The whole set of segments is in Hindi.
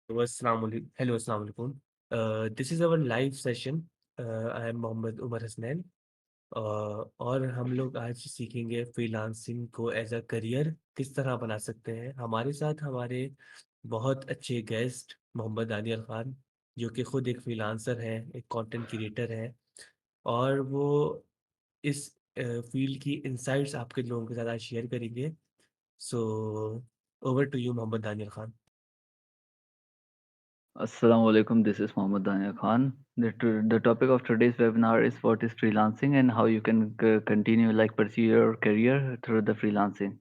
Hello, Assalamu alaikum. This is our live session. I am Mohammad Umar Hasnain. और हम लोग आज सीखेंगे फ्रीलांसिंग को एज अ करियर किस तरह बना सकते हैं। हमारे साथ हमारे बहुत अच्छे गेस्ट मोहम्मद दानियल खान, जो कि खुद एक फ्रीलांसर हैं, एक कंटेंट क्रिएटर हैं, और वो इस फील्ड की इनसाइट्स आपके लोगों के साथ आज शेयर करेंगे। So over to you Mohammad Daniyal Khan. Assalamu alaikum. This is Mohammed Dania Khan. The topic of today's webinar is what is freelancing and how you can continue pursue your career through the freelancing.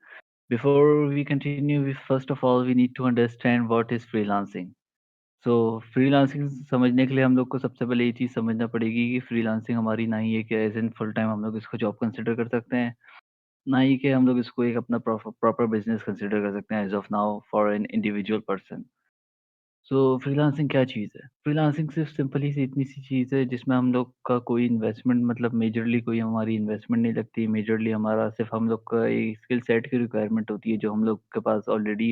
Before we continue, first of all we need to understand what is freelancing. So freelancing समझने के लिए हम लोग को सबसे पहले ये चीज़ समझना पड़ेगी कि freelancing हमारी ना ही है कि एज इन फुल टाइम हम लोग इसको जॉब कंसिडर कर सकते हैं, ना ही कि हम लोग इसको एक अपना प्रॉपर बिजनेस कंसिडर कर सकते हैं as of now for an individual person. So freelancing क्या चीज़ है? फ्रीलांसिंग सिर्फ सिंपली सी इतनी सी चीज़ है जिसमें हम लोग का कोई इन्वेस्टमेंट मतलब मेजरली कोई हमारी इन्वेस्टमेंट नहीं लगती। मेजरली हमारा सिर्फ हम लोग का एक स्किल सेट की रिक्वायरमेंट होती है जो हम लोग के पास ऑलरेडी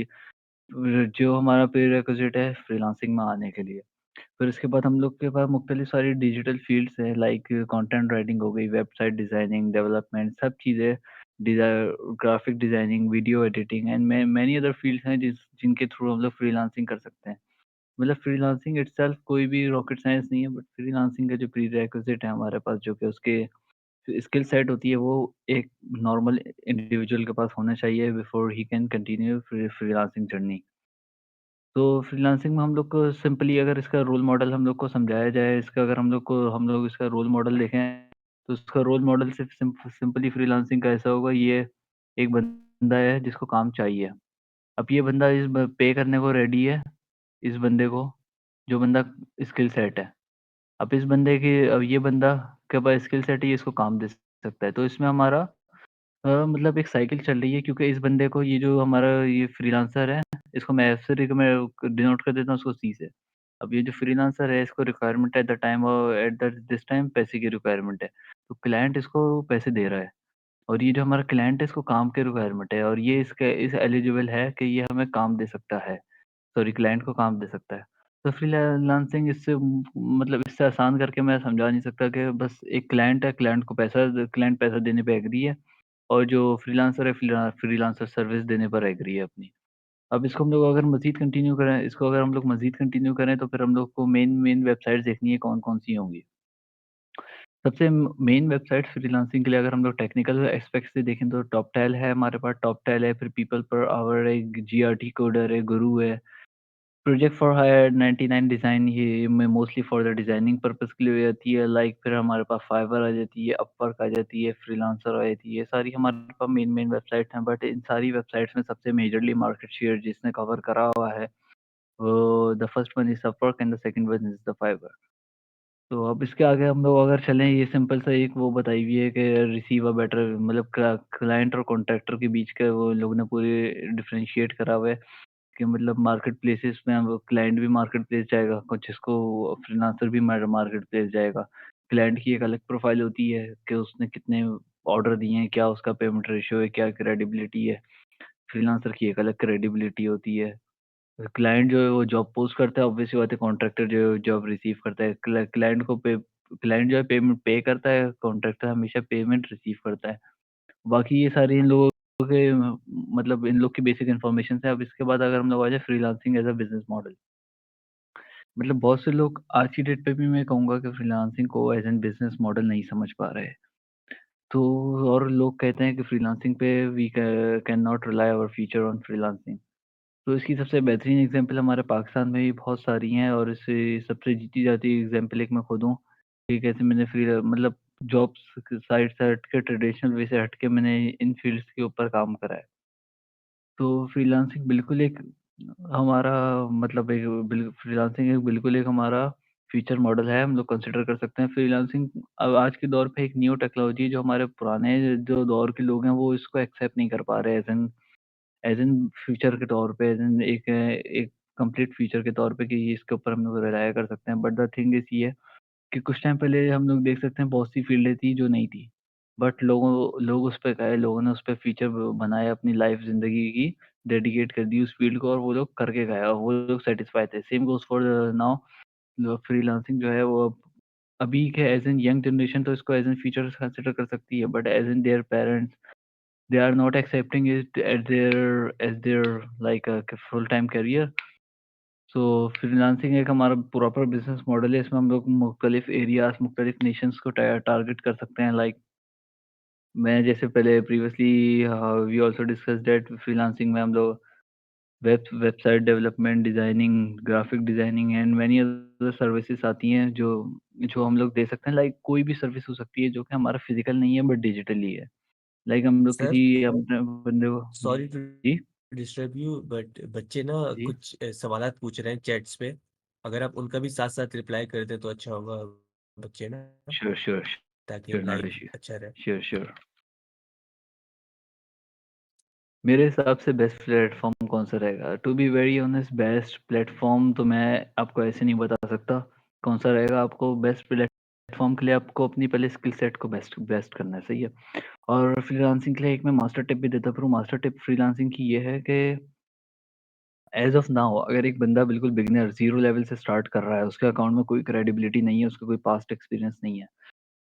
जो हमारा प्रीरेक्विजिट है फ्रीलांसिंग में आने के लिए। फिर इसके बाद हम लोग के पास मुख्तलिफ सारी डिजिटल फील्ड्स हैं लाइक कंटेंट राइटिंग हो गई, वेबसाइट डिज़ाइनिंग, डेवलपमेंट सब चीज़ें, डिज़ा graphic designing, video editing and many other fields हैं जिनके थ्रू हम लोग फ्रीलांसिंग कर सकते हैं। मतलब फ्रीलांसिंग इटसेल्फ कोई भी रॉकेट साइंस नहीं है, बट फ्रीलांसिंग का जो प्रीरेक्विजिट है हमारे पास जो कि उसके स्किल सेट होती है वो एक नॉर्मल इंडिविजुअल के पास होना चाहिए before he can continue freelancing journey. तो फ्रीलांसिंग में हम लोग को सिंपली अगर इसका रोल मॉडल हम लोग को समझाया जाए, इसका अगर हम लोग इसका रोल मॉडल देखें, तो इसका रोल मॉडल सिर्फ सिंपली फ्रीलांसिंग का ऐसा होगा, ये एक बंदा है जिसको काम चाहिए। अब ये बंदा पे करने को रेडी है इस बंदे को, जो बंदा स्किल सेट है। अब ये बंदा के पास स्किल सेट है, ये इसको काम दे सकता है। तो इसमें हमारा मतलब एक साइकिल चल रही है क्योंकि इस बंदे को ये जो हमारा ये फ्रीलांसर है, इसको मैं एफ से मैं डिनोट कर देता हूँ उसको सी से। अब ये जो फ्रीलांसर है इसको requirement at the time at the this time पैसे की रिक्वायरमेंट है। तो क्लाइंट इसको पैसे दे रहा है और ये जो हमारा क्लाइंट है इसको काम की रिक्वायरमेंट है और ये इसके इस एलिजिबल है कि ये हमें काम दे सकता है। सॉरी क्लाइंट को काम दे सकता है। तो फ्रीलांसिंग इससे मतलब इससे आसान करके मैं समझा नहीं सकता कि बस एक क्लाइंट है, क्लाइंट पैसा देने पे एग्री है और जो फ्रीलांसर है फ्रीलांसर सर्विस देने पर एग्री है अपनी। अब इसको अगर हम लोग मज़ीद कंटिन्यू करें तो फिर हम लोग को मेन मेन वेबसाइट्स देखनी है कौन-कौन सी होंगी। सबसे मेन वेबसाइट फ्रीलांसिंग के लिए अगर हम लोग टेक्निकल एस्पेक्ट से देखें तो टॉपटेल है हमारे पास, टॉपटेल है, फिर पीपल पर आवर है, जीआरटी कोडर है, गुरु है। प्रोजेक्ट फॉर हायर 99 डिज़ाइन ये में mostly for the designing purpose के लिए आती है। लाइक फिर हमारे पास फाइवर आ जाती है, अपवर्क आ जाती है, फ्रीलांसर आ जाती है। ये सारी हमारे पास मेन मेन वेबसाइट हैं, बट इन सारी वेबसाइट्स में सबसे मेजरली मार्केट शेयर जिसने कवर करा हुआ है वो the first one is Upwork and the second one is the Fiverr. तो अब इसके आगे हम लोग अगर चलें, ये सिंपल सा एक वो बताई हुई है कि रिसीव अ बेटर मतलब क्लाइंट और कॉन्ट्रैक्टर के बीच का वो लोग ने पूरे डिफरेंशिएट करा हुआ है कि मतलब मार्केट प्लेसेस में अब क्लाइंट भी मार्केट प्लेस जाएगा, कुछ इसको फ्रीलांसर भी मार्केट प्लेस जाएगा। क्लाइंट की एक अलग प्रोफाइल होती है कि उसने कितने ऑर्डर दिए हैं, क्या उसका पेमेंट रेशियो है, क्या क्रेडिबिलिटी है। फ्रीलांसर की एक अलग क्रेडिबिलिटी होती है। क्लाइंट जो है वो जॉब पोस्ट करता है, ऑब्वियस सी बात है कॉन्ट्रैक्टर जो है जॉब रिसीव करता है। क्लाइंट जो है पेमेंट पे करता है, कॉन्ट्रैक्टर हमेशा पेमेंट रिसीव करता है। बाकी ये सारी इन लोगों के मतलब इन लोग की बेसिक इन्फॉर्मेशन है। अब इसके बाद अगर हम लोग आ जाए freelancing as a business model. मतलब बहुत से लोग आज की डेट पे भी मैं कहूँगा कि फ्रीलांसिंग को एज़ एन बिज़नेस मॉडल नहीं समझ पा रहे हैं। तो और लोग कहते हैं कि फ्रीलांसिंग पे we can not rely our future on freelancing. तो इसकी सबसे बेहतरीन एग्ज़ाम्पल हमारे पाकिस्तान में भी बहुत सारी हैं और इससे सबसे जीती जाती एग्ज़ाम्पल एक मैं खुद हूँ, कि कैसे मैंने मतलब जॉब्स साइट से हट के ट्रेडिशनल वे से हट के मैंने इन फ़ील्ड्स के ऊपर काम करा है। तो फ्रीलांसिंग बिल्कुल एक हमारा मतलब एक फ्रीलांसिंग एक बिल्कुल एक हमारा फ्यूचर मॉडल है, हम लोग कंसिडर कर सकते हैं। फ्रीलांसिंग अब आज के दौर पे एक न्यू टेक्नोलॉजी जो हमारे पुराने जो दौर के लोग हैं वो इसको एक्सेप्ट नहीं कर पा रहे एज़ एन फ्यूचर के तौर पे एक कंप्लीट फ्यूचर के तौर पे कि इसके ऊपर हम लोग रिलाय कर सकते हैं। बट द थिंग इज़ ये है कि कुछ टाइम पहले हम लोग देख सकते हैं बहुत सी फ़ील्डें थी जो नहीं थी। बट लोग उस पे गए, लोगों ने उस पे फ़ीचर ब बनाया अपनी लाइफ़ ज़िंदगी की डेडिकेट कर दी उस फ़ील्ड को और वो लोग करके गए और वो लोग सैटिस्फाई थे। Same goes for now freelancing जो है वो अब अभी के एज़ एन यंग जनरेशन तो इसको एज़ एन फ्यूचर कंसिडर कर सकती है, but as in their parents they are not accepting it as their like a full time career. So freelancing एक हमारा प्रॉपर बिज़नेस मॉडल है, इसमें हम लोग मुख्तलिफ एरियाज़, मुख्तलिफ नेशंस को टारगेट कर सकते हैं। लाइक मैं जैसे पहले previously we also discussed that freelancing में हम लोग website development, designing, graphic designing and many other services आती हैं जो जो हम लोग दे सकते हैं। लाइक कोई भी सर्विस हो सकती है जो कि हमारा फ़िज़िकल नहीं है बट डिजिटली है। लाइक हम लोग सर, किसी अपने बंदे को जी, सॉरी टू जी, डिस्टर्ब यू बट बच्चे ना जी। कुछ सवालात पूछ रहे हैं चैट्स पे। अगर आप उनका भी साथ-साथ रिप्लाई कर दें तो अच्छा होगा बच्चे ना, श्योर, श्योर, ताकि श्योर, नॉट लाइव इश्यू। अच्छा रहे। Sure, sure. मेरे हिसाब से बेस्ट प्लेटफ़ॉर्म कौन-सा रहेगा? To be very honest best platform तो मैं आपको ऐसे नहीं बता सकता, कौन-सा रहेगा। आपको बेस्ट प्लेटफ़ॉर्म के लिए आपको अपनी पहले स्किल सेट को बेस्ट बेस्ट करना है, सही है? और फ्रीलांसिंग के लिए एक मैं मास्टर टिप भी देता फिरूँ। मास्टर टिप फ्रीलांसिंग की ये है कि एज़ ऑफ़ नाउ अगर एक बंदा बिल्कुल बिगिनर ज़ीरो लेवल से स्टार्ट कर रहा है, उसके अकाउंट में कोई क्रेडिबिलिटी नहीं है, उसका कोई पास्ट एक्सपीरियंस नहीं है।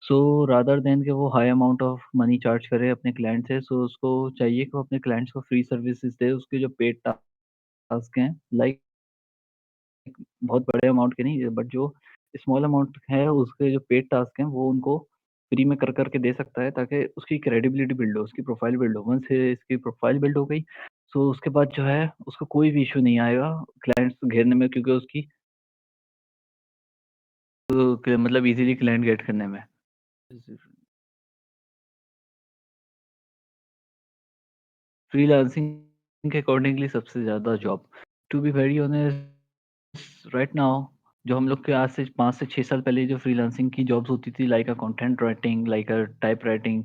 सो रादर देन कि वो high amount of money charge करे अपने क्लाइंट से, सो उसको चाहिए कि वो अपने क्लाइंट्स को फ्री सर्विसेज़ दे। उसके जो पेड टास्क हैं, लाइक बहुत बड़े अमाउंट के नहीं बट जो स्मॉल अमाउंट है उसके जो पेड टास्क हैं वो उनको फ्री में कर के दे सकता है ताकि उसकी क्रेडिबिलिटी बिल्ड हो, उसकी प्रोफाइल बिल्ड हो। वंस इसकी प्रोफाइल बिल्ड हो गई, सो उसके बाद जो है उसको कोई भी इश्यू नहीं आएगा क्लाइंट्स घेरने में, क्योंकि उसकी मतलब ईज़िली क्लाइंट गेट करने में। फ्रीलांसिंग के अकॉर्डिंगली सबसे ज़्यादा job, to be very honest right now, जो हम लोग के आज से 5 से 6 साल पहले जो फ्रीलांसिंग की जॉब्स होती थी, like a content writing, like a type writing,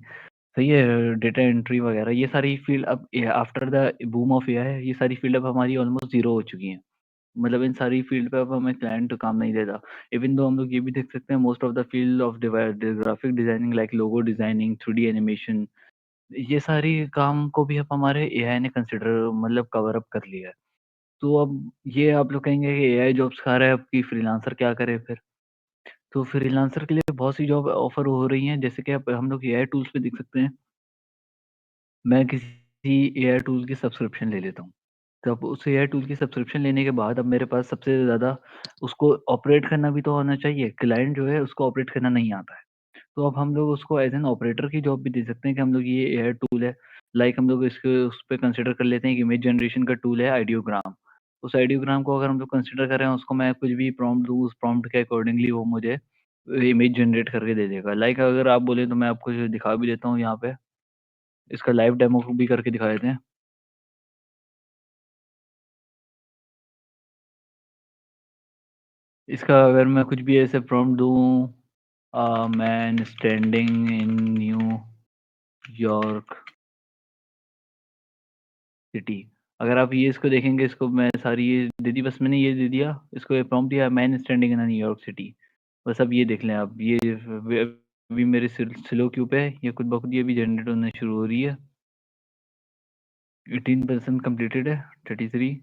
सही है, डेटा एंट्री वगैरह, ये सारी फील्ड अब after the boom of AI ये सारी फील्ड अब हमारी ऑलमोस्ट ज़ीरो हो चुकी हैं। मतलब इन सारी फील्ड पे अब हमें क्लाइंट काम नहीं देता। इवन दो हम लोग ये भी देख सकते हैं most of the field of graphic designing like logo designing, 3D animation, ये सारी काम को भी अब हमारे एआई ने कंसिडर मतलब कवर अप कर लिया है। तो अब ये आप लोग कहेंगे कि एआई जॉब्स खा रहा है, अब कि फ्रीलांसर क्या करे फिर? तो फ्रीलांसर के लिए बहुत सी जॉब ऑफर हो रही हैं, जैसे कि आप हम लोग एआई टूल्स पे देख सकते हैं। मैं किसी एआई टूल की सब्सक्रिप्शन ले लेता हूँ। तब उस एआई टूल की सब्सक्रिप्शन लेने के बाद अब मेरे पास सबसे ज़्यादा उसको ऑपरेट करना भी तो आना चाहिए। क्लाइंट जो है उसको ऑपरेट करना नहीं आता है। तो अब हम लोग उसको एज़ एन ऑपरेटर की जॉब भी दे सकते हैं कि हम लोग ये एआई टूल है, लाइक हम लोग इसको उस पे कंसिडर कर लेते हैं कि इमेज जनरेशन का टूल है आइडियोग्राम। उस आइडियोग्राम को अगर हम लोग कंसिडर करें, उसको मैं कुछ भी प्रॉम्प्ट दूँ, उस प्रॉम्प्ट के अकॉर्डिंगली वो मुझे इमेज जनरेट करके दे देगा। लाइक अगर आप बोले तो मैं आपको जो दिखा भी देता हूँ यहाँ पे, इसका लाइव डेमो भी करके दिखा देते हैं। इसका अगर मैं कुछ भी ऐसे प्रॉम्प्ट दूँ, man standing in New York city. अगर आप ये इसको देखेंगे, इसको मैं सारी ये दे दी, बस मैंने ये दे दिया, इसको ये प्रॉम्प्ट दिया, man standing in New York city. बस अब ये देख लें आप, ये अभी मेरे स्लो क्यू पे है, ये खुद ब खुद ये भी जनरेट होना शुरू हो रही है। 18% कंप्लीटेड है, 33।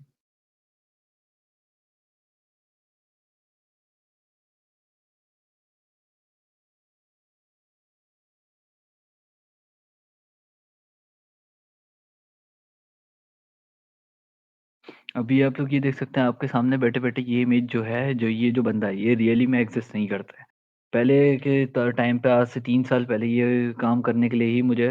अभी आप लोग ये देख सकते हैं आपके सामने बैठे-बैठे, ये इमेज जो है, जो ये जो बंदा है, ये रियली में एक्सिस्ट नहीं करता है। पहले के टाइम पे, आज से 3 साल पहले, ये काम करने के लिए ही मुझे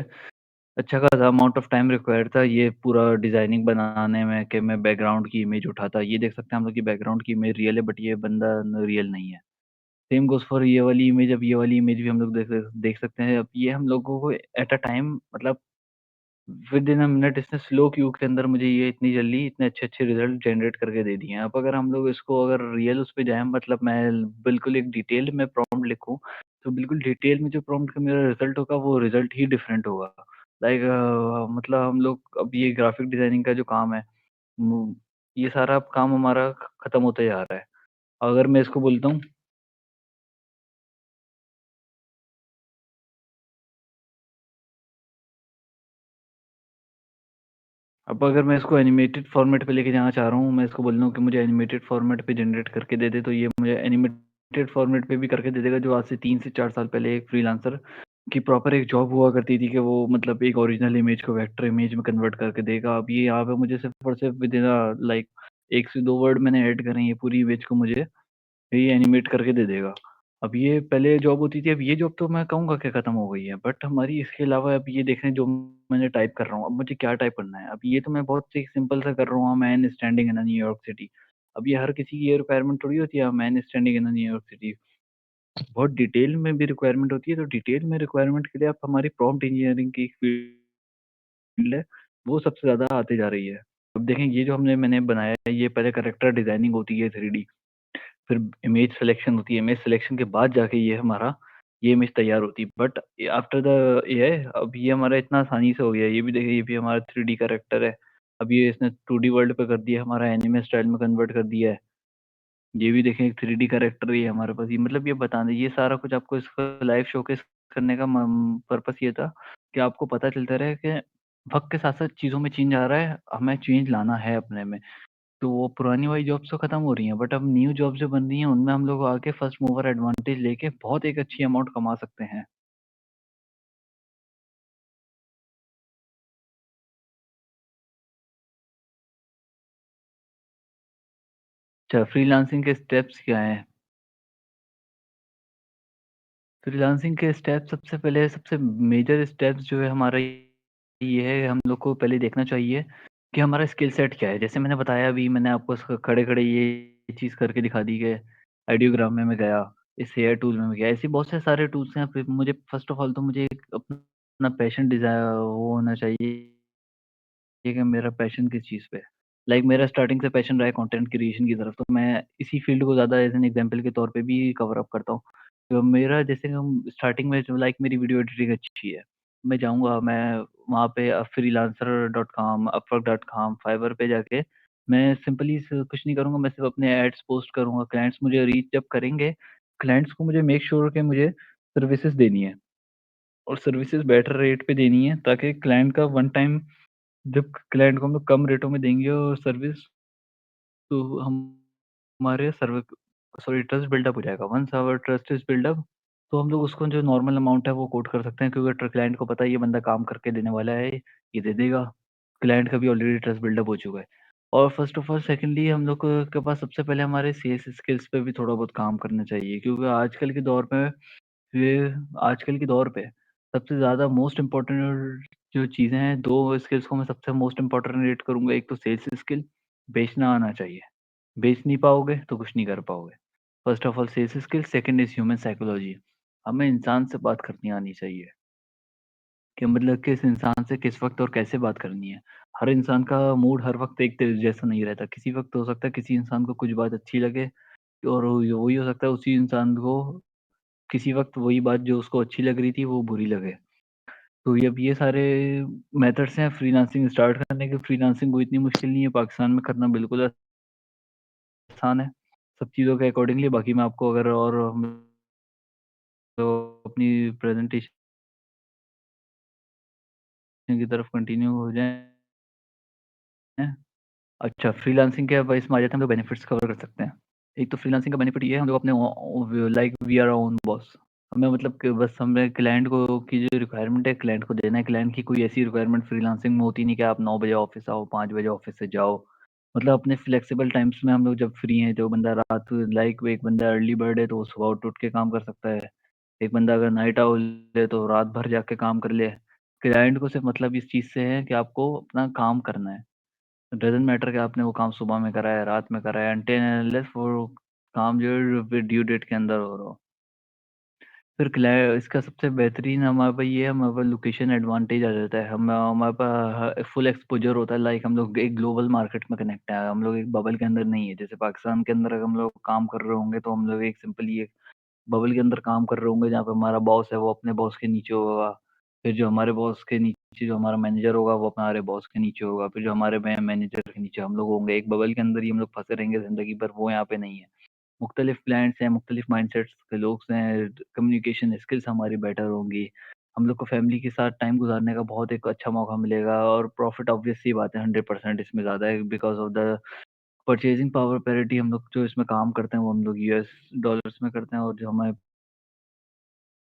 अच्छा खासा अमाउंट ऑफ टाइम रिक्वायर्ड था ये पूरा डिज़ाइनिंग बनाने में, कि मैं बैकग्राउंड की इमेज उठाता। ये देख सकते हैं हम लोग कि बैकग्राउंड की इमेज रियल है, बट ये बंदा रियल नहीं है। सेम गोज़ फॉर ये वाली इमेज। अब ये वाली इमेज भी हम लोग देख देख सकते हैं। अब ये हम लोगों को एट अ टाइम, मतलब विद इन अ मिनट, इसने स्लो क्यू के अंदर मुझे ये इतनी जल्दी इतने अच्छे-अच्छे रिज़ल्ट जनरेट करके दे दिए हैं। अब अगर हम लोग इसको अगर रियल उस पे जाएँ, मतलब मैं बिल्कुल एक डिटेल्ड में प्रॉम्प्ट लिखूँ, तो बिल्कुल डिटेल में जो प्रॉम्प्ट का मेरा रिज़ल्ट होगा, वो रिज़ल्ट ही डिफरेंट होगा। लाइक मतलब हम लोग अब ये ग्राफ़िक डिज़ाइनिंग का जो काम है, ये सारा अब काम हमारा खत्म होते जा रहा है। अगर मैं इसको बोलता हूँ, अब अगर मैं इसको एनिमेटेड फॉर्मेट पे लेके जाना चाह रहा हूँ, मैं इसको बोल रहा हूँ कि मुझे एनिमेटेड फॉर्मेट पे जनरेट करके दे दे, तो ये मुझे एनिमेटेड फॉर्मेट पे भी करके दे देगा, जो आज से 3 से 4 साल पहले एक फ्रीलांसर की प्रॉपर एक जॉब हुआ करती थी कि वो मतलब एक ओरिजिनल इमेज को वेक्टर इमेज में कन्वर्ट करके देगा। अब ये यहाँ पे मुझे सिर्फ़ और सिर्फ़ विदिन लाइक 1 से 2 वर्ड मैंने ऐड करे हैं, ये पूरी इमेज को मुझे ये एनिमेट करके दे देगा। अब ये पहले जॉब होती थी, अब ये जॉब तो मैं कहूँगा कि खत्म हो गई है। बट हमारी इसके अलावा अब ये देखें जो मैंने टाइप कर रहा हूँ, अब मुझे क्या टाइप करना है? अब ये तो मैं बहुत सी सिंपल सा कर रहा हूँ, man standing in a New York city. अब ये हर किसी की ये रिक्वायरमेंट थोड़ी होती है, man standing in a New York city. बहुत डिटेल में भी रिक्वायरमेंट होती है, तो डिटेल में रिक्वायरमेंट के लिए आप हमारी प्रॉम्प्ट इंजीनियरिंग की फील्ड है, वो सबसे ज़्यादा आती जा रही है। अब देखें ये जो मैंने बनाया है, ये पहले कैरेक्टर डिज़ाइनिंग होती है 3D, फिर इमेज सिलेक्शन होती है, इमेज सिलेक्शन के बाद जाके ये हमारा ये इमेज तैयार होती है। बट आफ्टर द एआई अब ये हमारा इतना आसानी से हो गया है। ये भी देखिए, ये भी हमारा 3D कैरेक्टर है। अब ये इसने 2D वर्ल्ड पे कर दिया, हमारा एनिमे स्टाइल में कन्वर्ट कर दिया है। ये भी देखें, एक 3D कैरेक्टर ही है हमारे पास। ये मतलब ये बताने, ये सारा कुछ आपको इसका लाइव शोकेस करने का पर्पस ये था कि आपको पता चलता रहे कि वक्त के साथ साथ चीज़ों में चेंज आ रहा है, हमें चेंज लाना है अपने में। तो वो पुरानी वाली जॉब्स तो खत्म हो रही हैं, बट अब न्यू जॉब जो बन रही हैं, उनमें हम लोग आके फर्स्ट मूवर एडवांटेज लेके बहुत एक अच्छी अमाउंट कमा सकते हैं। अच्छा, फ्रीलांसिंग के स्टेप्स क्या हैं? फ्रीलांसिंग के स्टेप, सबसे पहले सबसे मेजर स्टेप्स जो है हमारा ये है, हम लोग को पहले देखना चाहिए कि हमारा स्किल सेट क्या है। जैसे मैंने बताया, अभी मैंने आपको खड़े-खड़े ये चीज़ करके दिखा दी है, आइडियोग्राम में मैं गया, इस हेयर टूल में मैं गया, ऐसे बहुत से सारे टूल्स हैं। फिर मुझे फर्स्ट ऑफ ऑल तो मुझे एक अपना पैशन डिज़ायर वो होना चाहिए कि मेरा पैशन किस चीज़ पे है। लाइक मेरा स्टार्टिंग से पैशन रहा है कंटेंट क्रिएशन की तरफ, तो मैं इसी फ़ील्ड को ज़्यादा एज़ एन एग्ज़ाम्पल के तौर पे भी कवर अप करता हूँ। तो मेरा जैसे हम स्टार्टिंग में जो लाइक मेरी वीडियो एडिटिंग अच्छी है, मैं जाऊँगा, मैं वहाँ पे freelancer dot com, Upwork dot com, Fiverr पे जाके मैं सिंपली स कुछ नहीं करूँगा, मैं सिर्फ़ अपने एड्स पोस्ट करूँगा। क्लाइंट्स मुझे रीच जब करेंगे, क्लाइंट्स को मुझे मेक श्योर कि मुझे सर्विसेज़ देनी है और सर्विसेज़ बेटर रेट पे देनी है, ताकि क्लाइंट का वन टाइम, जब क्लाइंट को हम लोग कम रेटों में देंगे और सर्विस, तो हम हमारे सर्व सॉरी ट्रस्ट बिल्डअप हो जाएगा। Once our trust is build up, तो हम लोग उसको जो नॉर्मल अमाउंट है वो कोट कर सकते हैं, क्योंकि क्लाइंट को पता है ये बंदा काम करके देने वाला है, ये दे देगा। क्लाइंट का भी ऑलरेडी ट्रस्ट बिल्डअप हो चुका है। और फर्स्ट ऑफ ऑल सेकंडली हम लोग को के पास सबसे पहले हमारे सेल्स स्किल्स पे भी थोड़ा बहुत काम करना चाहिए, क्योंकि आजकल के दौर पे सबसे ज़्यादा मोस्ट इम्पोर्टेंट जो चीज़ें हैं, 2 स्किल्स को मैं सबसे मोस्ट इम्पोर्टेंट रेट करूँगा। एक तो सेल्स स्किल, बेचना आना चाहिए। बेच नहीं पाओगे तो कुछ नहीं कर पाओगे। First of all sales skill, second is human psychology. हमें इंसान से बात करनी आनी चाहिए कि मतलब किस इंसान से किस वक़्त और कैसे बात करनी है। हर इंसान का मूड हर वक़्त एक जैसा नहीं रहता। किसी वक़्त हो सकता है किसी इंसान को कुछ बात अच्छी लगे, और वही हो सकता है उसी इंसान को किसी वक़्त वही बात जो उसको अच्छी लग रही थी वो बुरी लगे। तो ये अब ये सारे मेथड्स हैं फ्रीलांसिंग स्टार्ट करने के। फ्रीलांसिंग कोई इतनी मुश्किल नहीं है, पाकिस्तान में करना बिल्कुल आसान है, सब चीज़ों के अकॉर्डिंगली। बाकी मैं आपको अगर और हम तो अपनी प्रेज़ेंटेशन की तरफ कंटिन्यू हो जाएँ। अच्छा, फ्रीलांसिंग के अब इसमें आ जाते हैं, हम लोग बेनिफिट्स कवर कर सकते हैं। एक तो फ्रीलांसिंग का बेनिफिट ये है, हम लोग अपने like we are our own boss. हमें मतलब कि बस हमें क्लाइंट को की जो रिक्वायरमेंट है क्लाइंट को देना है। क्लाइंट की कोई ऐसी रिक्वायरमेंट फ्रीलांसिंग में होती नहीं कि आप 9 बजे ऑफ़िस आओ, 5 बजे ऑफ़िस से जाओ। मतलब अपने फ्लेक्सिबल टाइम्स में हम लोग जब फ्री हैं, जो बंदा रात लाइक एक बंदा अर्ली बर्ड है तो वो सुबह उठ के काम कर सकता है। एक बंदा अगर नाइट आउल है तो रात भर जाके काम कर ले। क्लाइंट को सिर्फ़ मतलब इस चीज़ से है कि आपको अपना काम करना है। डज़न्ट मैटर कि आपने वो काम सुबह में करा है, रात में करा है, अनटिल एंड अनलेस वो काम जो है ड्यू डेट के अंदर हो रहा हो। फिर इसका सबसे बेहतरीन हमारे पास ये है, हमारे पास लोकेशन एडवांटेज आ जाता है। हम हमारे पास फुल एक्सपोज़र होता है, लाइक हम लोग एक ग्लोबल मार्केट में कनेक्ट हैं। हम लोग एक बबल के अंदर नहीं है। जैसे पाकिस्तान के अंदर अगर हम लोग काम कर रहे होंगे तो हम लोग एक सिंपली एक बबल के अंदर काम कर रहे होंगे, जहाँ पे हमारा बॉस है वो अपने बॉस के नीचे होगा। फिर जो हमारे बॉस के नीचे जो हमारा मैनेजर होगा वो हमारे बॉस के नीचे होगा। फिर जो हमारे मैनेजर के नीचे हम लोग होंगे। एक बबल के अंदर ही हम लोग फँसे रहेंगे ज़िंदगी भर, वो यहाँ पे नहीं है। मुख्तलिफ क्लाइंट्स हैं, मुख्तलिफ माइंडसेट्स के लोग हैं, कम्युनिकेशन स्किल्स हमारी बेटर होंगी। हम लोग को फैमिली के साथ टाइम गुज़ारने का बहुत एक अच्छा मौका मिलेगा और प्रॉफ़िट ऑब्वियस सी बात है 100% इसमें ज़्यादा है because of the purchasing power parity हम लोग जो इसमें काम करते हैं वो हम लोग यूएस डॉलर्स में करते हैं और जो हमें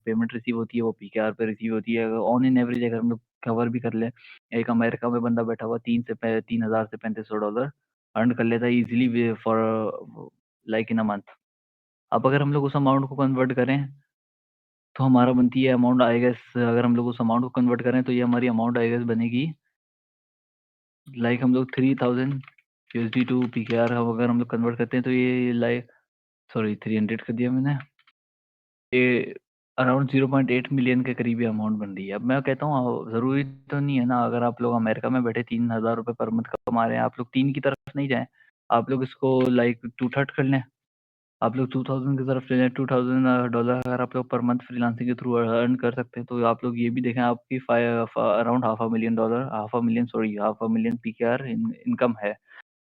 पेमेंट रिसीव होती है वो पीकेआर पे रिसीव होती है। ऑन एन एवरेज अगर हम लोग कवर भी कर लें, एक अमेरिका में बंदा बैठा हुआ 3,000 से $3,500 अर्न कर लेता है easily way for like in a month. अब अगर हम लोग उस अमाउंट को कन्वर्ट करें, तो हमारा बनती है अमाउंट आई गेस अगर हम लोग उस अमाउंट को कन्वर्ट करें तो ये हमारी अमाउंट आई गेस बनेगी लाइक हम लोग 3000 यूएसडी टू पीकेआर अगर हम लोग कन्वर्ट करते हैं तो ये लाइक सॉरी 300 कर दिया मैंने। ये अराउंड 0.8 मिलियन के करीब ये अमाउंट बन रही है। अब मैं कहता हूँ ज़रूरी तो नहीं है ना अगर आप लोग अमेरिका में बैठे ₹3000 पर मंथ कमा रहे हैं, आप लोग 3 की तरफ नहीं जाएँ। आप लोग इसको लाइक टू थर्ड कर लें। आप लोग 2000 की तरफ चले जाएँ, $2000 अगर आप लोग पर मंथ फ्रीलांसिंग के थ्रू अर्न कर सकते हैं, तो आप लोग ये भी देखें आपकी around half a million dollar half a million sorry half a million PKR income है।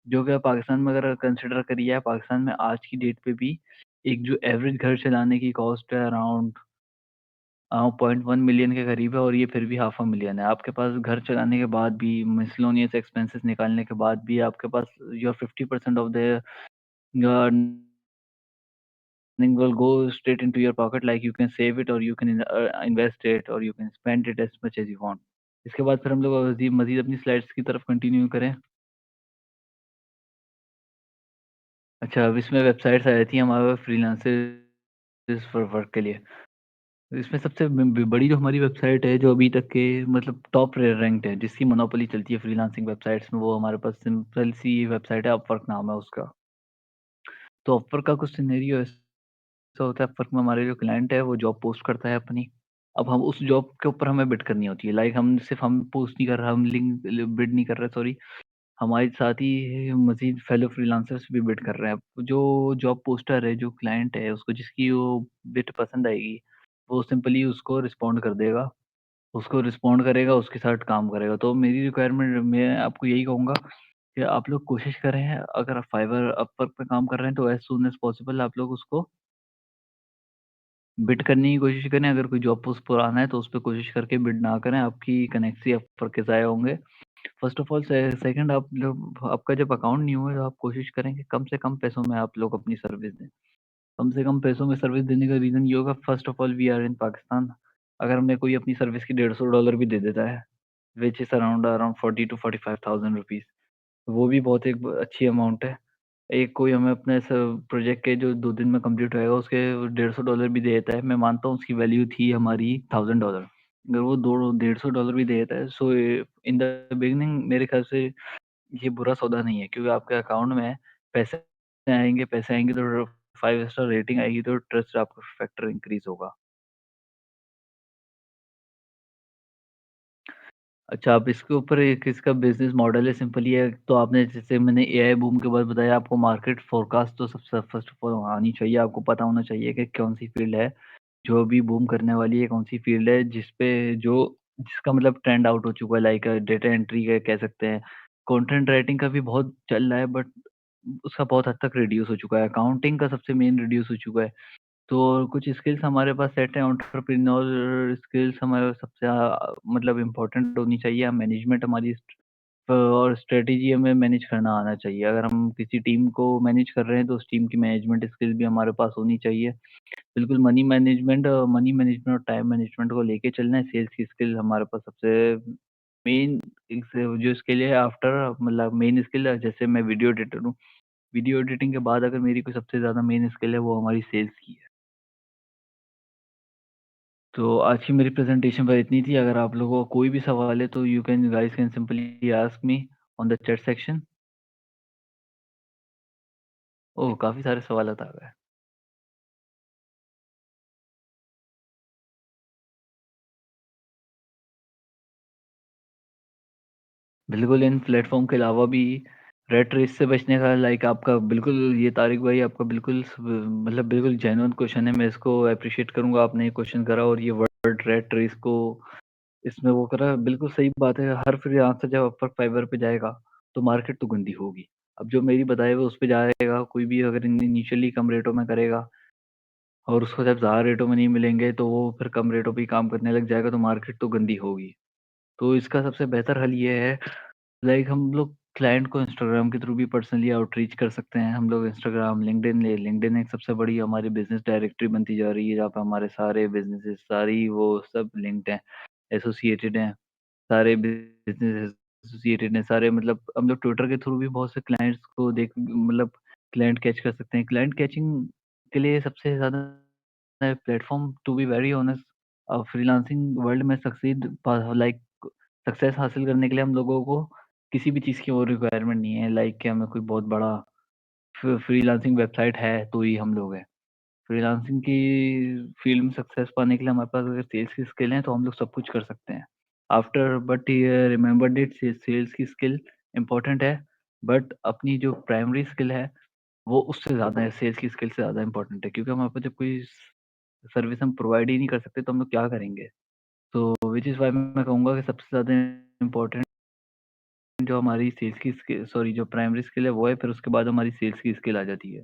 जो कि आप पाकिस्तान में अगर कंसिडर करिए, पाकिस्तान में आज की डेट पे भी एक जो एवरेज घर चलाने की कॉस्ट है अराउंड 0.1 मिलियन के करीब है और ये फिर भी हाफ अ मिलियन है। आपके पास घर चलाने के बाद भी मिसलेनियस एक्सपेंसेस निकालने के बाद भी आपके पास your 50% of the earning will go straight into your pocket like you can save it or you can invest it or you can spend it as much as you want। इसके बाद फिर हम लोग मज़ीद अपनी स्लाइड्स की तरफ कंटिन्यू करें। अच्छा, अब इसमें वेबसाइट्स आ जाती हैं हमारे फ्रीलांसर्स फॉर वर्क के लिए। इसमें सबसे बड़ी जो हमारी वेबसाइट है जो अभी तक के मतलब टॉप रैंक्ड है जिसकी मोनोपोली चलती है फ्रीलांसिंग वेबसाइट्स में वो हमारे पास सिंपल सी वेबसाइट है अपवर्क नाम है उसका। तो अपवर्क का कुछ सिनेरियो ऐसा होता है अपवर्क में हमारे जो क्लाइंट है वो जॉब पोस्ट करता है अपनी। अब हम उस जॉब के ऊपर हमें बिड करनी होती है लाइक हम पोस्ट नहीं कर रहे हम लिंक बिड नहीं कर रहे सॉरी हमारे साथ ही मज़ीद फेलो फ्रीलांसर्स भी बिड कर रहे हैं। अब जो जॉब पोस्टर है, जो क्लाइंट है, उसको जिसकी वो बिड पसंद आएगी, वो सिंपली उसको रिस्पॉन्ड कर देगा। उसको रिस्पॉन्ड करेगा, उसके साथ काम करेगा। तो मेरी रिक्वायरमेंट मैं आपको यही कहूँगा कि आप लोग कोशिश करें, अगर आप फाइवर, अपवर्क पे काम कर रहे हैं, तो एज़ सून एज़ पॉसिबल आप लोग उसको बिड करने की कोशिश करें। अगर कोई जॉब पोस्ट पुराना है, तो उस पे कोशिश करके बिड ना करें। आपकी कनेक्ट से अपवर्क के ज़ाया होंगे। फर्स्ट ऑफ ऑल सेकंड आप लोग आपका जब अकाउंट न्यू है तो आप कोशिश करें कि कम से कम पैसों में आप लोग अपनी सर्विस दें। कम से कम पैसों में सर्विस देने का रीज़न ये होगा first of all we are in Pakistan. अगर हमें कोई अपनी सर्विस की $150 भी दे देता है which is around around 40 to 45,000 rupees वो भी बहुत एक अच्छी अमाउंट है। एक कोई हमें अपने स प्रोजेक्ट के जो 2 दिन में कंप्लीट होएगा उसके $150 भी दे देता है। मैं मानता हूँ उसकी वैल्यू थी हमारी $1000 अगर वो दो $150 भी दे देता है सो इन द बिगिनिंग मेरे ख्याल से ये बुरा सौदा नहीं है क्योंकि आपके अकाउंट में पैसे आएँगे तो 5 स्टार रेटिंग आएगी तो ट्रस्ट आपका फैक्टर इंक्रीज़ होगा। अच्छा, आप इसके ऊपर एक इसका बिज़नेस मॉडल है सिंपल ये है तो आपने जैसे मैंने एआई बूम के बाद बताया आपको मार्केट फ़ोरकास्ट तो सबसे फर्स्ट ऑफ ऑल आनी चाहिए, आपको पता होना चाहिए कि कौन-सी फ़ील्ड है, जो अभी बूम करने वाली है, कौन-सी फ़ील्ड है जिस पे जो जिसका मतलब ट्रेंड आउट हो चुका है लाइक डेटा एंट्री का कह सकते हैं। कंटेंट राइटिंग का भी बहुत चल रहा है बट उसका बहुत हद तक रिड्यूस हो चुका है, अकाउंटिंग का सबसे मेन रिड्यूस हो चुका है। तो कुछ स्किल्स हमारे पास सेट हैं एंटरप्रेन्योर स्किल्स हमारे सबसे मतलब इम्पोर्टेंट होनी चाहिए मैनेजमेंट हमारी और स्ट्रेटेजी हमें मैनेज करना आना चाहिए अगर हम किसी टीम को मैनेज कर रहे हैं तो उस टीम की मैनेजमेंट स्किल भी हमारे पास होनी चाहिए बिल्कुल मनी मैनेजमेंट और टाइम मैनेजमेंट को लेके चलना है सेल्स की स्किल हमारे पास सबसे मेन जो स्किल है आफ्टर मतलब मेन स्किल है जैसे मैं वीडियो एडिटर हूँ वीडियो एडिटिंग के बाद अगर मेरी कोई सबसे ज़्यादा मेन स्किल है वो हमारी सेल्स की है तो आज की मेरी प्रेज़ेंटेशन बस इतनी थी। अगर आप लोगों को कोई भी सवाल है तो you can guys can simply ask me on the chat section. Oh! काफ़ी सारे सवालात आ गए। बिल्कुल इन प्लेटफ़ॉर्म के अलावा भी रैट रेस से बचने का लाइक आपका बिल्कुल ये तारिक भाई आपका बिल्कुल मतलब बिल्कुल जेन्युइन क्वेश्चन है। मैं इसको एप्रिशिएट करूँगा आपने ये क्वेश्चन करा और ये वर्ड रैट रेस को इसमें वो करा बिल्कुल सही बात है। हर फ्रीलांसर जब अपवर्क फाइवर पे जाएगा तो मार्केट तो गंदी होगी। अब जो मेरी बताए हुए उस पे जाएगा कोई भी अगर इनिशियली कम रेटों में करेगा और उसको जब ज़्यादा रेटों में नहीं मिलेंगे तो वो फिर कम रेटों पे ही काम करने लग जाएगा, तो मार्केट तो गंदी होगी। तो इसका सबसे बेहतर हल ये है, लाइक हम लोग क्लाइंट को इंस्टाग्राम के थ्रू भी पर्सनली आउटरीच कर सकते हैं। हम लोग इंस्टाग्राम, लिंक्डइन एक सबसे बड़ी हमारी बिज़नेस डायरेक्टरी बनती जा रही है, जहाँ पे हमारे सारे बिज़नेसेस, सारी वो सब लिंक्ड हैं, एसोसिएटेड हैं। सारे बिज़नेस एसोसिएटेड हैं, सारे मतलब हम लोग ट्विटर के थ्रू भी बहुत से क्लाइंट्स को देख मतलब क्लाइंट कैच कर सकते हैं। क्लाइंट कैचिंग के लिए सबसे ज़्यादा platform, to be very honest, freelancing world में सक्सेस हासिल करने के लिए हम लोगों को किसी भी चीज़ की और रिक्वायरमेंट नहीं है, लाइक कि हमें कोई बहुत बड़ा फ्रीलांसिंग वेबसाइट है तो ही हम लोग हैं। फ्रीलांसिंग की फील्ड में सक्सेस पाने के लिए हमारे पास अगर सेल्स की स्किल है तो हम लोग सब कुछ कर सकते हैं। आफ्टर बट ये रिमेंबर इट, सेल्स की स्किल इम्पोर्टेंट है, बट अपनी जो प्राइमरी स्किल है वो उससे ज़्यादा है, सेल्स की स्किल से ज़्यादा इम्पोर्टेंट है, क्योंकि हमारे पास जब कोई सर्विस हम प्रोवाइड ही नहीं कर सकते तो हम लोग क्या करेंगे। तो विच इज़ वाई मैं कहूँगा कि सबसे ज़्यादा इम्पोर्टेंट जो हमारी सेल्स की स्किल, सॉरी, जो प्राइमरी स्किल है वो है, फिर उसके बाद हमारी सेल्स की स्किल आ जाती है।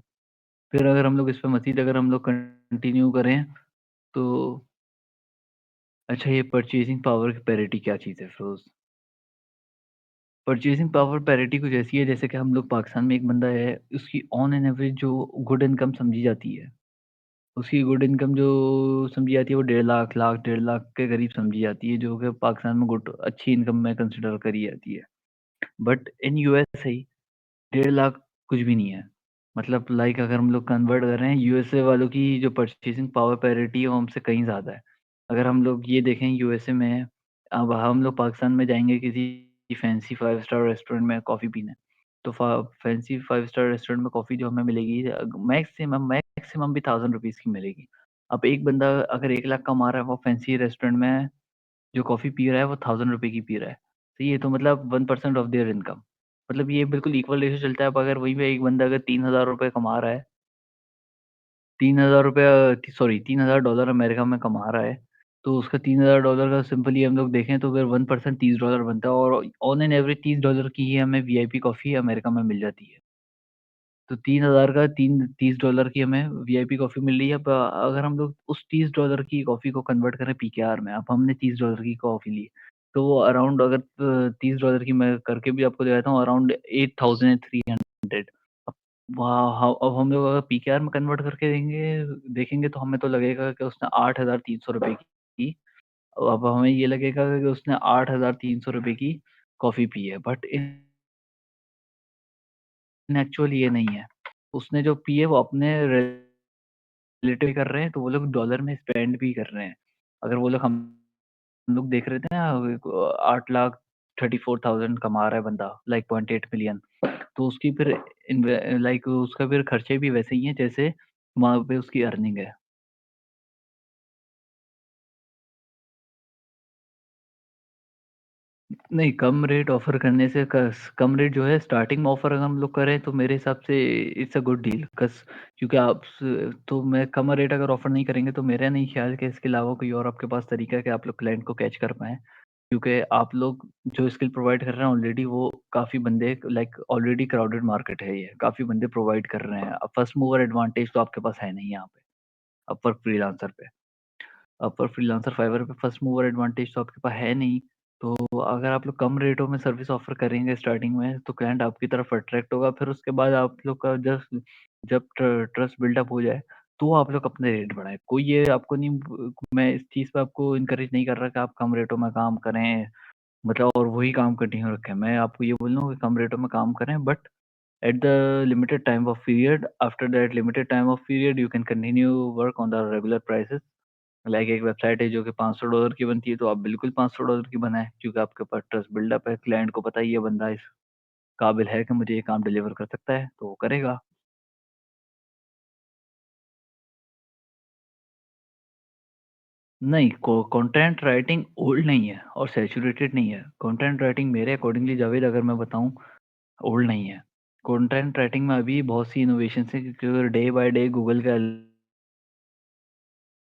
फिर अगर हम लोग इस पे मज़ीद अगर हम लोग कंटिन्यू करें तो अच्छा, ये परचेज़िंग पावर की पैरिटी क्या चीज़ है फ़िरोज़? परचेज़िंग पावर पैरिटी कुछ ऐसी है जैसे कि हम लोग पाकिस्तान में एक बंदा है, उसकी ऑन एन एवरेज जो गुड इनकम समझी जाती है, उसकी गुड इनकम जो समझी जाती है वो 1.5 लाख के करीब समझी जाती है, जो कि पाकिस्तान में गुड अच्छी इनकम में कंसिडर करी जाती है। बट इन यूएसए 1.5 लाख कुछ भी नहीं है। मतलब लाइक अगर हम लोग कन्वर्ट कर रहे हैं, यूएसए वालों की जो परचेज़िंग पावर पैरिटी है वो हमसे कहीं ज़्यादा है। अगर हम लोग ये देखें यूएसए में, अब हम लोग पाकिस्तान में जाएँगे किसी फैंसी 5 स्टार रेस्टोरेंट में कॉफ़ी पीने, तो फैंसी 5 स्टार रेस्टोरेंट में कॉफ़ी जो हमें मिलेगी मैक्सिमम मैक्सिमम भी ₹1000 की मिलेगी। अब एक बंदा अगर 1 लाख कमा रहा है, वो फैंसी रेस्टोरेंट में जो कॉफ़ी पी रहा है वो ₹1000 की पी रहा है। सही है, तो मतलब 1% ऑफ देयर इनकम। मतलब ये बिल्कुल इक्वल रेशियो चलता है। अब अगर वहीं पे एक बंदा अगर ₹3000 कमा रहा है, ₹3000 सॉरी $3000 अमेरिका में कमा रहा है, तो उसका $3000 का सिंपली हम लोग देखें तो अगर 1% $30 बनता है, और ऑन एन एवरेज $30 की ही हमें वीआईपी कॉफ़ी अमेरिका में मिल जाती है। तो 3000 का तीन $30 की हमें वीआईपी कॉफ़ी मिल रही है। अब अगर हम लोग उस $30 की कॉफ़ी को कन्वर्ट करें पीकेआर में, अब हमने $30 की कॉफ़ी ली, तो वो अराउंड अगर $30 की मैं करके भी आपको दिखाता हूँ, अराउंड 8300। अब अब हम लोग अगर पीकेआर में कन्वर्ट करके देखेंगे तो हमें तो लगेगा कि उसने ₹8300 की, अब हमें ये लगेगा कि उसने ₹8300 की कॉफ़ी पी है, बट इन एक्चुअल ये नहीं है। उसने जो पी है वो अपने रिलेटिव कर रहे हैं, तो वो लोग डॉलर में स्पेंड भी कर रहे हैं। अगर वो लोग हम लोग देख रहे थे ना, 8,34,000 कमा रहा है बंदा, लाइक 0.8 मिलियन, तो उसकी फिर लाइक उसका फिर खर्चे भी वैसे ही हैं जैसे वहाँ पे उसकी अर्निंग है। नहीं, कम रेट ऑफ़र करने से कस कम रेट जो है स्टार्टिंग में ऑफ़र अगर हम लोग करें तो मेरे हिसाब से इट्स अ गुड डील, क्योंकि आप स तो मैं कम रेट अगर ऑफ़र नहीं करेंगे तो मेरा नहीं ख्याल कि इसके अलावा कोई और आपके पास तरीका है कि आप लोग क्लाइंट को कैच कर पाएँ। क्योंकि आप लोग जो स्किल प्रोवाइड कर रहे हैं ऑलरेडी, वो काफ़ी बंदे लाइक ऑलरेडी क्राउडेड मार्केट है ये, काफ़ी बंदे प्रोवाइड कर रहे हैं। अब फर्स्ट मूवर एडवांटेज तो आपके पास है नहीं यहाँ पे, अपवर्क फ्रीलांसर पे। पर फ्रीलांसर फाइवर पे फर्स्ट मूवर एडवांटेज तो आपके पास है नहीं। तो अगर आप लोग कम रेटों में सर्विस ऑफर करेंगे स्टार्टिंग में, तो क्लाइंट आपकी तरफ अट्रैक्ट होगा। फिर उसके बाद आप लोग का जस्ट जब ट्रस्ट बिल्डअप हो जाए, तो आप लोग अपने रेट बढ़ाएँ। कोई ये आपको नहीं, मैं इस चीज़ पे आपको इनकरेज नहीं कर रहा कि आप कम रेटों में काम करें, मतलब और वही काम कंटिन्यू रखें। मैं आपको ये बोल रहा हूँ कि कम रेटों में काम करें, but at the limited time of period, after that limited time of period you can continue work on the regular prices. Like एक वेबसाइट है जो कि $500 की बनती है, तो आप बिल्कुल $500 की बनाएँ, क्योंकि आपके पास ट्रस्ट बिल्डअप है, क्लाइंट को पता है ये बंदा इस काबिल है कि मुझे ये काम डिलीवर कर सकता है, तो वो करेगा। नहीं, को कंटेंट राइटिंग ओल्ड नहीं है और सैचुरेटेड नहीं है। कंटेंट राइटिंग मेरे अकॉर्डिंगली जावेद, अगर मैं बताऊँ, ओल्ड नहीं है। कंटेंट राइटिंग में अभी बहुत सी इनोवेशंस हैं, क्योंकि डे बाय डे गूगल का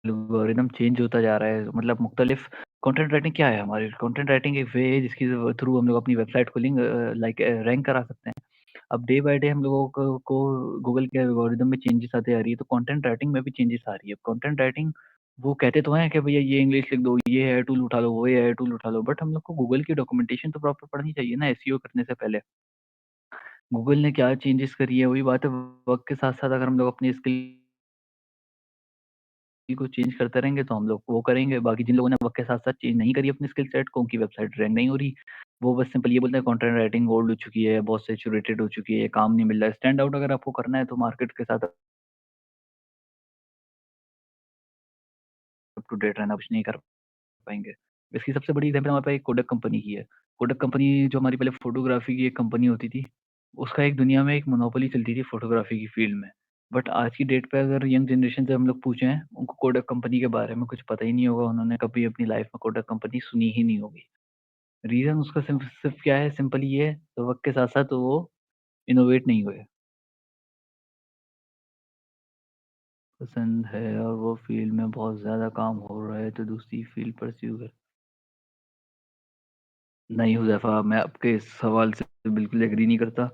एल्गोरिदम चेंज होता जा रहा है। मतलब मुख्तलिफ कंटेंट राइटिंग क्या है, हमारी कंटेंट राइटिंग एक वे है जिसके थ्रू हम लोग अपनी वेबसाइट को लिंक लाइक रैंक करा सकते हैं। अब डे बाय डे हम लोगों को गूगल के एल्गोरिदम में चेंजेस आती आ रही है, तो कंटेंट राइटिंग में भी चेंजेस आ रही है। कंटेंट राइटिंग वो कहते तो हैं कि भैया ये इंग्लिश लिख दो, ये एआई टूल उठा लो, वो एआई टूल उठा लो, बट हम लोग को गूगल की डॉक्यूमेंटेशन तो प्रॉपर पढ़नी चाहिए ना एसईओ करने से पहले। गूगल ने क्या चेंजेस करी है, वही बात है, वक्त के साथ साथ अगर हम लोग अपनी स्किल को चेंज करते रहेंगे तो हम लोग वो करेंगे। बाकी जिन लोगों ने वक्त के साथ साथ चेंज नहीं करी अपनी स्किल सेट को, उनकी वेबसाइट रैंक नहीं हो रही। वो बस सिंपल ये बोलते हैं कंटेंट राइटिंग ओल्ड हो चुकी है, बहुत सैचुरेटेड हो चुकी है, ये काम नहीं मिल रहा है। स्टैंड आउट अगर आपको करना है तो मार्केट के साथ अप टू डेट रहना, कुछ नहीं कर पाएँगे। इसकी सबसे बड़ी एग्ज़ाम्पल हमारे पास एक कोडक कंपनी की है। कोडक कंपनी जो हमारी पहले फ़ोटोग्राफ़ी की एक कंपनी होती थी, उसका एक दुनिया में एक मोनोपोली चलती थी फ़ोटोग्राफ़ी की फ़ील्ड में। बट आज की डेट पे अगर यंग जनरेशन से हम लोग पूछें, उनको कोडक कंपनी के बारे में कुछ पता ही नहीं होगा, उन्होंने कभी अपनी लाइफ़ में कोडक कंपनी सुनी ही नहीं होगी। रीज़न उसका सिर्फ़ क्या है, सिंपल ये है, तो वक़्त के साथ-साथ वो इनोवेट नहीं हुए। पसंद है और वो फ़ील्ड में बहुत ज़्यादा काम हो रहा है, तो दूसरी फ़ील्ड परस्यू कर। नहीं हुज़ैफ़ा, मैं आपके इस सवाल से बिल्कुल एग्री नहीं करता।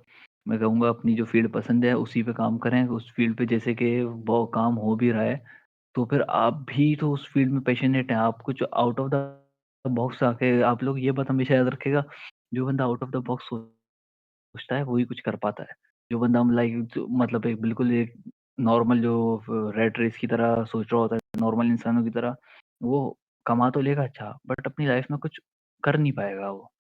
मैं कहूँगा अपनी जो फ़ील्ड पसंद है उसी पे काम करें, उस फ़ील्ड पे जैसे कि वो काम हो भी रहा है, तो फिर आप भी तो उस फ़ील्ड में पैशनेट हैं। आप कुछ आउट ऑफ द बॉक्स आके आप लोग ये बात हमेशा याद रखिएगा, जो बंदा आउट ऑफ द बॉक्स सोचता है, वही कुछ कर पाता है। जो बंदा हम लाइक जो मतलब एक बिल्कुल एक नॉर्मल जो रैट रेस की तरह सोच रहा होता है, नॉर्मल इंसानों की तरह, वो कमा तो लेगा अच्छा, बट अपनी लाइफ़ में कुछ कर नहीं पाएगा वो।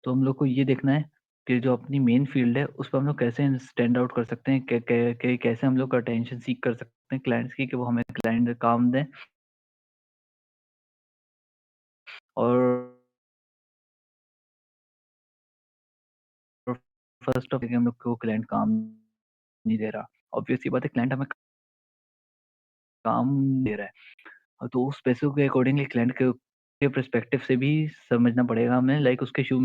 तो हम लोग को ये देखना है कि जो अपनी मेन फ़ील्ड है, उस पे हम लोग कैसे स्टैंड आउट कर सकते हैं, कै कै कै कैसे हम लोग अटेंशन सीक कर सकते हैं क्लाइंट्स की कि वो हमें क्लाइंट काम दें और फर्स्ट ऑफ हम लोग को क्लाइंट काम नहीं दे रहा। ऑब्वियस सी बात है क्लाइंट हमें काम दे रहा है। तो उस पैसों के अकॉर्डिंगली क्लाइंट के पर्सपेक्टिव से भी समझना पड़ेगा हमें, लाइक उसके शू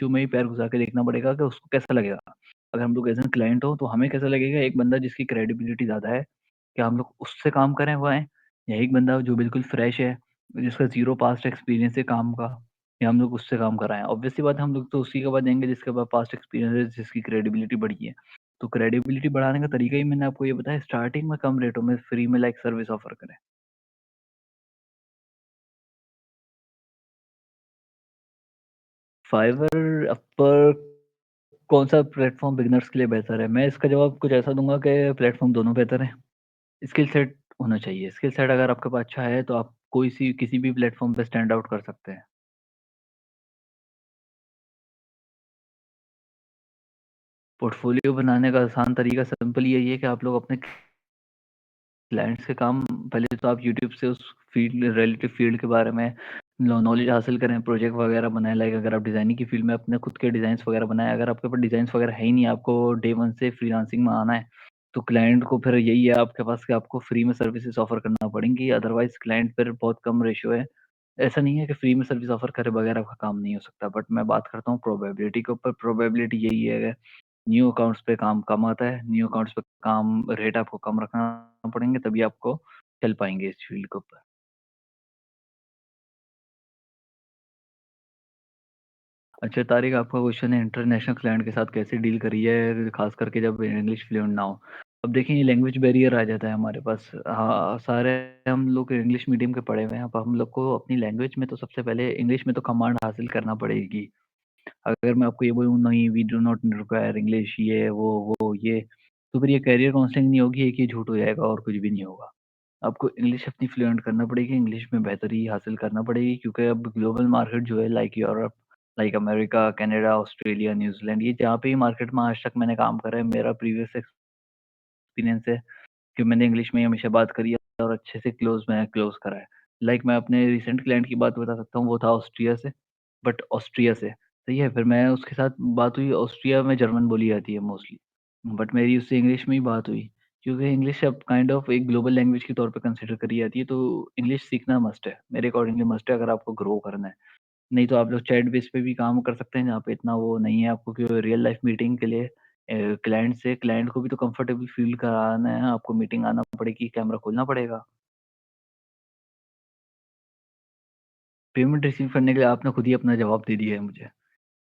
में ही पैर घुसा के देखना पड़ेगा कि उसको कैसा लगेगा। अगर हम लोग एज़ एन क्लाइंट हो तो हमें कैसा लगेगा, एक बंदा जिसकी क्रेडिबिलिटी ज़्यादा है, क्या हम लोग उससे काम करें वो आएँ? या एक बंदा जो बिल्कुल फ्रेश है, जिसका ज़ीरो पास्ट एक्सपीरियंस है काम का, या हम लोग उससे काम कराएँ? ऑब्वियस सी बात है हम लोग तो उसी के पास जाएँगे जिसके पास पास्ट एक्सपीरियंस है, जिसकी क्रेडिबिलिटी बढ़ी है। तो क्रेडिबिलिटी बढ़ाने का तरीका ही मैंने आपको ये बताया, स्टार्टिंग में कम रेटों में फ्री में लाइक सर्विस ऑफर करें। फाइवर, अपवर्क, कौन-सा प्लेटफ़ॉर्म बिगिनर्स के लिए बेहतर है? मैं इसका जवाब कुछ ऐसा दूँगा कि प्लेटफ़ॉर्म दोनों बेहतर हैं। स्किल सेट होना चाहिए। स्किल सेट अगर आपके पास अच्छा है, तो आप किसी भी प्लेटफ़ॉर्म पे स्टैंड आउट कर सकते हैं। पोर्टफ़ोलियो बनाने का आसान तरीका सिंपल यही है कि आप लोग अपने क्लाइंट्स के काम पहले तो आप यूट्यूब से उस रिलेटिव फ़ील्ड के बारे में नॉलेज हासिल करें, प्रोजेक्ट वगैरह बनाएँ, लाइक अगर आप डिज़ाइनिंग की फ़ील्ड में अपने खुद के डिज़ाइन्स वगैरह बनाएँ, अगर आपके पास डिज़ाइन्स वगैरह है ही नहीं, आपको डे 1 से फ्रीलांसिंग में आना है, तो क्लाइंट को फिर यही है आपके पास कि आपको फ्री में सर्विसेज़ ऑफ़र करना पड़ेंगी, अदरवाइज़ क्लाइंट फिर बहुत कम रेशियो है। ऐसा नहीं है कि फ्री में सर्विस ऑफ़र करे बगैर आपका काम नहीं हो सकता, बट मैं बात करता हूँ प्रोबेबिलिटी के ऊपर, प्रोबेबिलिटी यही है न्यू अकाउंट्स पे काम कम आता है, न्यू अकाउंट्स पे काम रेट आपको कम रखना पड़ेंगे, तभी आपको चल पाएँगे इस फ़ील्ड के ऊपर। अच्छा तारिक, आपका क्वेश्चन है इंटरनेशनल क्लाइंट के साथ कैसे डील करी है, ख़ास करके जब इंग्लिश फ्लुएंट ना हो। अब देखिए ये लैंग्वेज बैरियर आ जाता है हमारे पास। हाँ, सारे हम लोग इंग्लिश मीडियम के पढ़े हुए हैं, अब हम लोग को अपनी लैंग्वेज में तो सबसे पहले इंग्लिश में तो कमांड हासिल करना पड़ेगी। अगर मैं आपको ये बोलूँ नहीं we do not require English ये वो ये, तो फिर ये करियर काउंसलिंग नहीं होगी, एक ये झूठ हो जाएगा और कुछ भी नहीं होगा। आपको इंग्लिश अपनी फ्लुएंट करना पड़ेगी, इंग्लिश में बेहतरी हासिल करना पड़ेगी क्योंकि अब ग्लोबल मार्केट जो है like Europe, like America, Canada, Australia, New Zealand ये जहाँ पे भी मार्केट में आज तक मैंने काम करा है, मेरा प्रीवियस एक्सपीरियंस है कि मैंने इंग्लिश में ही हमेशा बात करी है और अच्छे से क्लोज़ करा है। लाइक मैं अपने रिसेंट क्लाइंट की बात बता सकता हूँ, वो था ऑस्ट्रिया से, बट ऑस्ट्रिया से, सही है? फिर मैं उसके साथ बात हुई, ऑस्ट्रिया में जर्मन बोली जाती है मोस्टली, बट मेरी उससे इंग्लिश में ही बात हुई, क्योंकि इंग्लिश अब काइंड ऑफ एक ग्लोबल लैंग्वेज के तौर पे कंसीडर करी जाती है, तो इंग्लिश सीखना मस्ट है। मेरे अकॉर्डिंगली मस्ट है अगर आपको ग्रो करना है। नहीं तो आप लोग चैट बेस पे भी काम कर सकते हैं, जहाँ पे इतना वो नहीं है आपको कि रियल लाइफ मीटिंग के लिए क्लाइंट को भी तो कंफर्टेबल फ़ील कराना है, आपको मीटिंग आना पड़ेगी, कैमरा खोलना पड़ेगा। पेमेंट रिसीव करने के लिए आपने खुद ही अपना जवाब दे दिया है मुझे।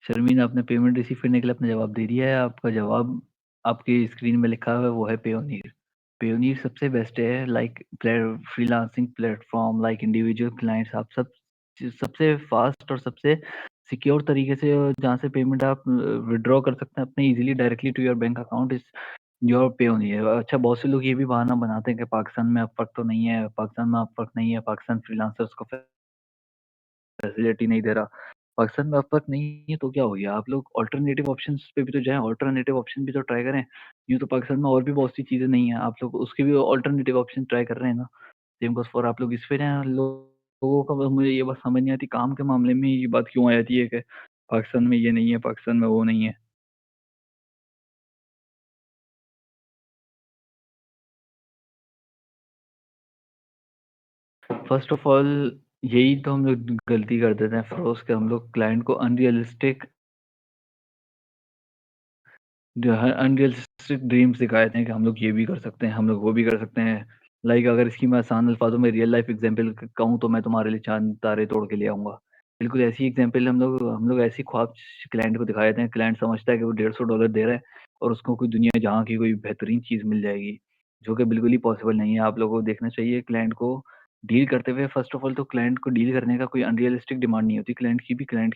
शर्मीन, आपने पेमेंट रिसीव करने के लिए अपना जवाब दे दिया है। आपका जवाब आपकी स्क्रीन में लिखा हुआ है, वो है पेयोनियर। पेयोनियर सबसे बेस्ट है, like freelancing platform, like individual clients, आप सब सबसे फास्ट और सबसे सिक्योर तरीके से जहाँ से पेमेंट आप विड्रॉ कर सकते हैं अपने easily directly to your bank account is your Payoneer. अच्छा, बहुत से लोग ये भी बहाना बनाते हैं कि पाकिस्तान में अपवर्क तो नहीं है, पाकिस्तान में अपवर्क नहीं है, पाकिस्तान फ्रीलांसर्स को फैसिलिटी नहीं दे रहा। पाकिस्तान में अपवर्क नहीं है तो क्या हो गया? आप लोग अल्टरनेटिव ऑप्शंस पे भी तो जाएँ, अल्टरनेटिव ऑप्शन भी तो ट्राई करें। यूँ तो पाकिस्तान में और भी बहुत सी चीज़ें नहीं हैं, आप लोग उसके भी अल्टरनेटिव ऑप्शन ट्राई कर रहे हैं ना। सेम गोज़ फॉर आप लोग इस पे जाएँ। लोगों का बस मुझे ये बात समझ नहीं आती, काम के मामले में ये बात क्यों आ जाती है कि पाकिस्तान में ये नहीं है, पाकिस्तान में वो नहीं है। फर्स्ट ऑफ ऑल यही तो हम लोग गलती कर देते हैं फ़िरोज़, कि हम लोग क्लाइंट को अनरियलिस्टिक अनरियलिस्टिक ड्रीम्स दिखाए थे कि हम लोग ये भी कर सकते हैं, हम लोग वो भी कर सकते हैं। लाइक अगर इसकी मैं आसान अल्फाज़ों में रियल लाइफ़ एग्ज़ाम्पल कहूँ तो मैं तुम्हारे लिए चाँद तारे तोड़ के ले आऊँगा। बिल्कुल ऐसी एग्ज़ाम्पल हम लोग ऐसी ख्वाब क्लाइंट को दिखाए थे, क्लाइंट समझता है कि वो $150 दे रहा है और उसको कोई दुनिया जहाँ की कोई बेहतरीन चीज़ मिल जाएगी, जो कि बिल्कुल ही पॉसिबल नहीं है। आप लोगों को देखना चाहिए क्लाइंट को डील करते हुए, फ़र्स्ट ऑफ ऑल तो क्लाइंट को डील करने का कोई अनरियलिस्टिक डिमांड नहीं होती क्लाइंट की भी, क्लाइंट